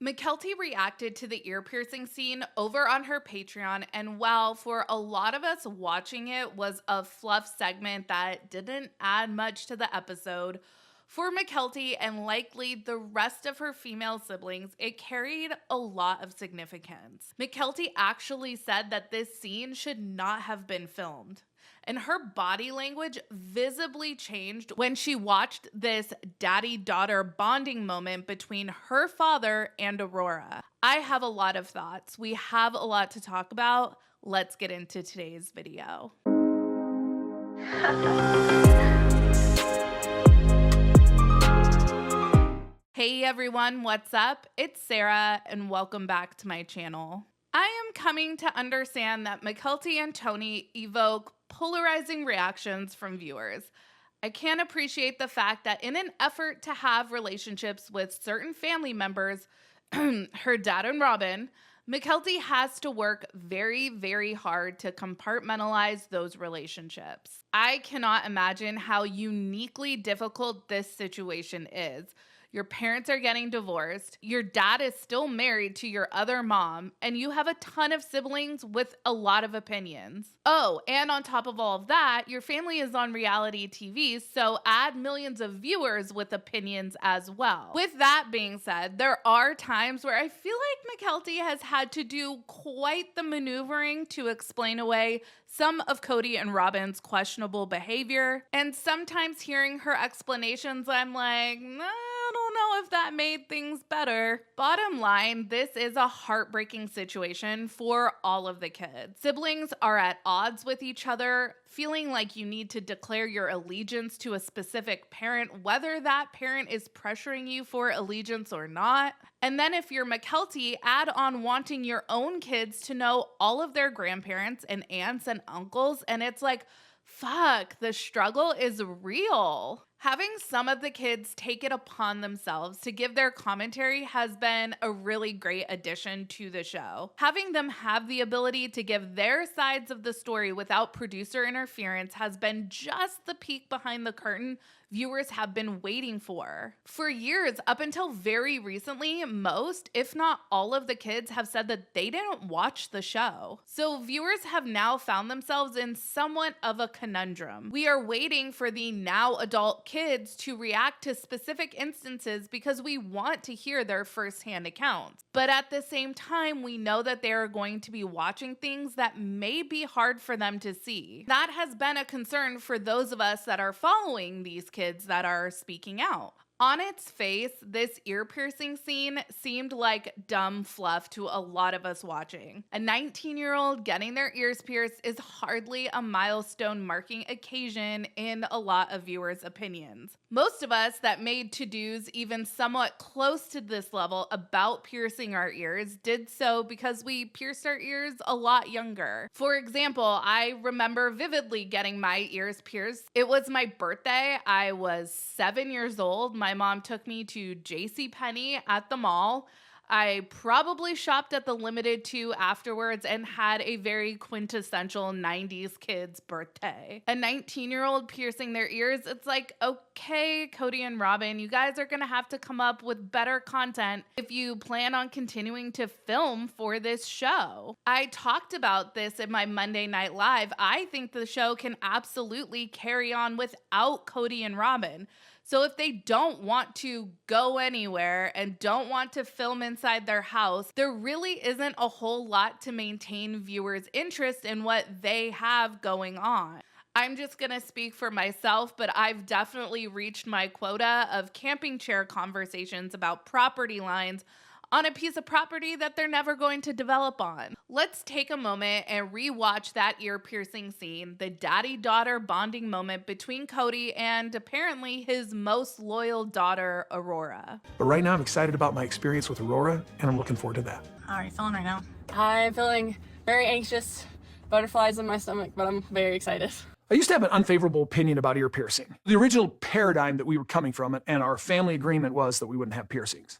Mykelti reacted to the ear piercing scene over on her Patreon, and while for a lot of us watching it was a fluff segment that didn't add much to the episode, for Mykelti and likely the rest of her female siblings, it carried a lot of significance. Mykelti actually said that this scene should not have been filmed. And her body language visibly changed when she watched this daddy-daughter bonding moment between her father and Aurora. I have a lot of thoughts. We have a lot to talk about. Let's get into today's video. Hey everyone, what's up? It's Sarah and welcome back to my channel. I am coming to understand that Mykelti and Tony evoke polarizing reactions from viewers. I can't appreciate the fact that in an effort to have relationships with certain family members, her dad and Robin, Mykelti has to work very, very hard to compartmentalize those relationships. I cannot imagine how uniquely difficult this situation is. Your parents are getting divorced, your dad is still married to your other mom, and you have a ton of siblings with a lot of opinions. Oh, and on top of all of that, your family is on reality TV, so add millions of viewers with opinions as well. With that being said, there are times where I feel like Mykelti has had to do quite the maneuvering to explain away some of Kody and Robin's questionable behavior, and sometimes hearing her explanations, I'm like, nah, I don't know if that made things better. Bottom line, this is a heartbreaking situation for all of the kids. Siblings are at odds with each other, feeling like you need to declare your allegiance to a specific parent, whether that parent is pressuring you for allegiance or not. And then if you're Mykelti, add on wanting your own kids to know all of their grandparents and aunts and uncles, and it's like, fuck, the struggle is real. Having some of the kids take it upon themselves to give their commentary has been a really great addition to the show. Having them have the ability to give their sides of the story without producer interference has been just the peek behind the curtain viewers have been waiting for. For years, up until very recently, most, if not all of the kids have said that they didn't watch the show. So viewers have now found themselves in somewhat of a conundrum. We are waiting for the now adult kids to react to specific instances because we want to hear their firsthand accounts. But at the same time, we know that they are going to be watching things that may be hard for them to see. That has been a concern for those of us that are following these kids that are speaking out. On its face, this ear piercing scene seemed like dumb fluff to a lot of us watching. A 19-year-old getting their ears pierced is hardly a milestone marking occasion in a lot of viewers' opinions. Most of us that made to-dos even somewhat close to this level about piercing our ears did so because we pierced our ears a lot younger. For example, I remember vividly getting my ears pierced. It was my birthday. I was 7 years old. My mom took me to JCPenney at the mall. I probably shopped at the Limited Too afterwards and had a very quintessential 90s kid's birthday. A 19-year-old piercing their ears, it's like, okay, Kody and Robin, you guys are gonna have to come up with better content if you plan on continuing to film for this show. I talked about this in my Monday Night Live. I think the show can absolutely carry on without Kody and Robin. So if they don't want to go anywhere and don't want to film inside their house, there really isn't a whole lot to maintain viewers' interest in what they have going on. I'm just gonna speak for myself, but I've definitely reached my quota of camping chair conversations about property lines on a piece of property that they're never going to develop on. Let's take a moment and rewatch that ear piercing scene, the daddy-daughter bonding moment between Kody and apparently his most loyal daughter, Aurora. But right now I'm excited about my experience with Aurora and I'm looking forward to that. How are you feeling right now? I'm feeling very anxious, butterflies in my stomach, but I'm very excited. I used to have an unfavorable opinion about ear piercing. The original paradigm that we were coming from and our family agreement was that we wouldn't have piercings.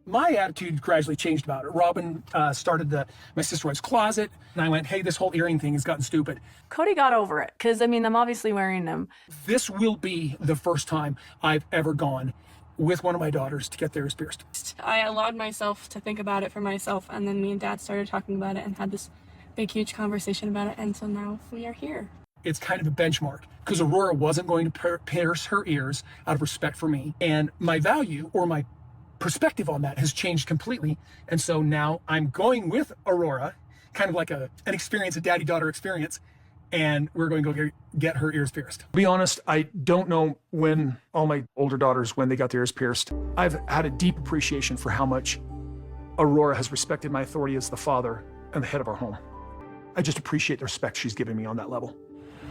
My attitude gradually changed about it. Robin started my sister wife's closet, and I went, hey, this whole earring thing has gotten stupid. Kody got over it, because, I mean, I'm obviously wearing them. This will be the first time I've ever gone with one of my daughters to get their ears pierced. I allowed myself to think about it for myself, and then me and Dad started talking about it and had this big, huge conversation about it, and so now we are here. It's kind of a benchmark because Aurora wasn't going to pierce her ears out of respect for me. And my value or my perspective on that has changed completely. And so now I'm going with Aurora, kind of like an experience, a daddy-daughter experience, and we're going to go get her ears pierced. To be honest, I don't know when all my older daughters, when they got their ears pierced. I've had a deep appreciation for how much Aurora has respected my authority as the father and the head of our home. I just appreciate the respect she's given me on that level.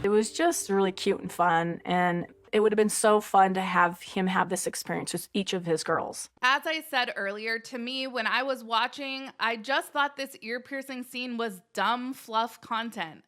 It was just really cute and fun, and it would have been so fun to have him have this experience with each of his girls. As I said earlier, to me, when I was watching, I just thought this ear piercing scene was dumb fluff content.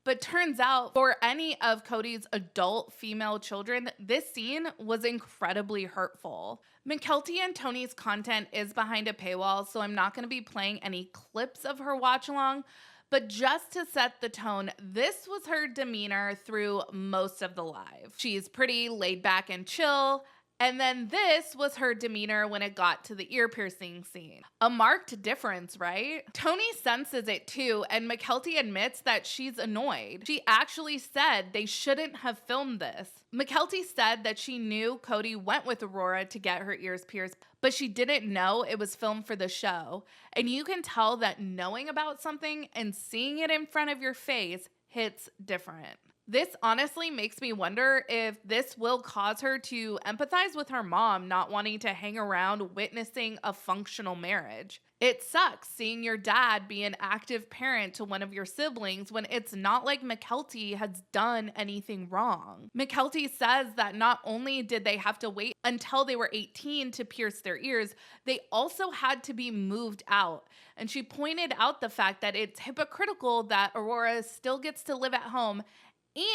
But turns out, for any of Kody's adult female children, this scene was incredibly hurtful. Mykelti and Tony's content is behind a paywall, so I'm not going to be playing any clips of her watch-along. But just to set the tone, this was her demeanor through most of the live. She's pretty laid back and chill. And then this was her demeanor when it got to the ear piercing scene. A marked difference, right? Tony senses it too, and Mykelti admits that she's annoyed. She actually said they shouldn't have filmed this. Mykelti said that she knew Kody went with Aurora to get her ears pierced, but she didn't know it was filmed for the show. And you can tell that knowing about something and seeing it in front of your face hits different. This honestly makes me wonder if this will cause her to empathize with her mom not wanting to hang around witnessing a functional marriage. It sucks seeing your dad be an active parent to one of your siblings when it's not like Mykelti has done anything wrong. Mykelti says that not only did they have to wait until they were 18 to pierce their ears, they also had to be moved out. And she pointed out the fact that it's hypocritical that Aurora still gets to live at home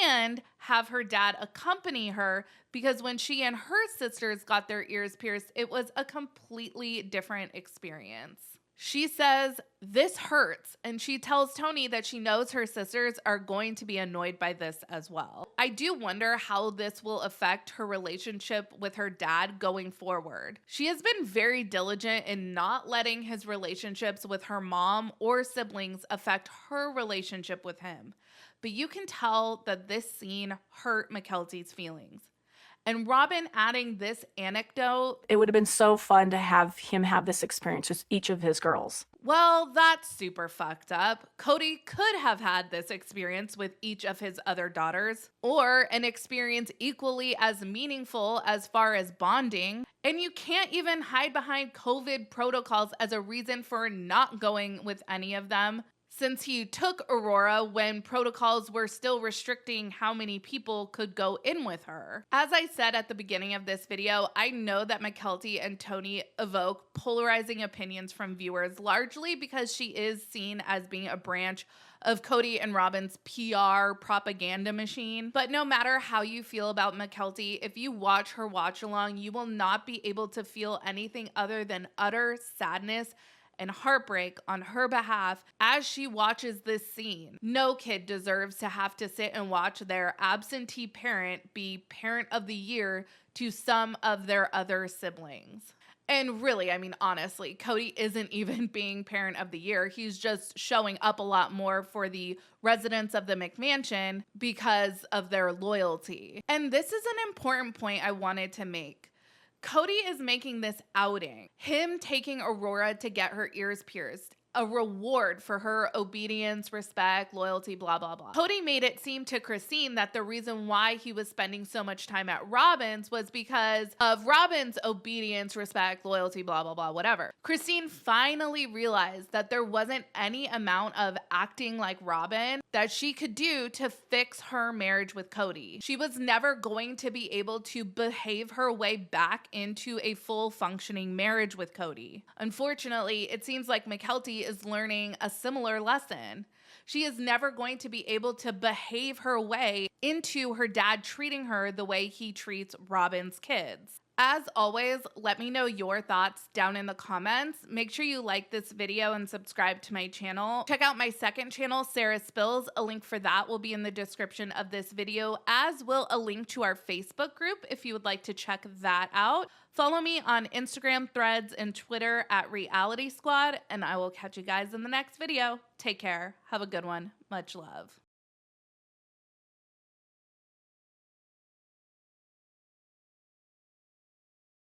and have her dad accompany her, because when she and her sisters got their ears pierced, it was a completely different experience. She says, "This hurts," and she tells Tony that she knows her sisters are going to be annoyed by this as well. I do wonder how this will affect her relationship with her dad going forward. She has been very diligent in not letting his relationships with her mom or siblings affect her relationship with him. But you can tell that this scene hurt Mykelti's feelings. And Robin adding this anecdote, it would have been so fun to have him have this experience with each of his girls. Well, that's super fucked up. Kody could have had this experience with each of his other daughters, or an experience equally as meaningful as far as bonding. And you can't even hide behind COVID protocols as a reason for not going with any of them, since he took Aurora when protocols were still restricting how many people could go in with her. As I said at the beginning of this video, I know that Mykelti and Tony evoke polarizing opinions from viewers, largely because she is seen as being a branch of Kody and Robin's PR propaganda machine. But no matter how you feel about Mykelti, if you watch her watch along, you will not be able to feel anything other than utter sadness and heartbreak on her behalf as she watches this scene. No kid deserves to have to sit and watch their absentee parent be parent of the year to some of their other siblings. And really, I mean, honestly, Kody isn't even being parent of the year. He's just showing up a lot more for the residents of the McMansion because of their loyalty. And this is an important point I wanted to make. Kody is making this outing, him taking Aurora to get her ears pierced, a reward for her obedience, respect, loyalty, blah, blah, blah. Kody made it seem to Christine that the reason why he was spending so much time at Robin's was because of Robin's obedience, respect, loyalty, blah, blah, blah, whatever. Christine finally realized that there wasn't any amount of acting like Robin that she could do to fix her marriage with Kody. She was never going to be able to behave her way back into a full functioning marriage with Kody. Unfortunately, it seems like Mykelti is learning a similar lesson. She is never going to be able to behave her way into her dad treating her the way he treats Robin's kids. As always, let me know your thoughts down in the comments. Make sure you like this video and subscribe to my channel. Check out my second channel, Sarah Spills. A link for that will be in the description of this video, as will a link to our Facebook group if you would like to check that out. Follow me on Instagram, Threads, and Twitter at realiteasquad, and I will catch you guys in the next video. Take care. Have a good one. Much love.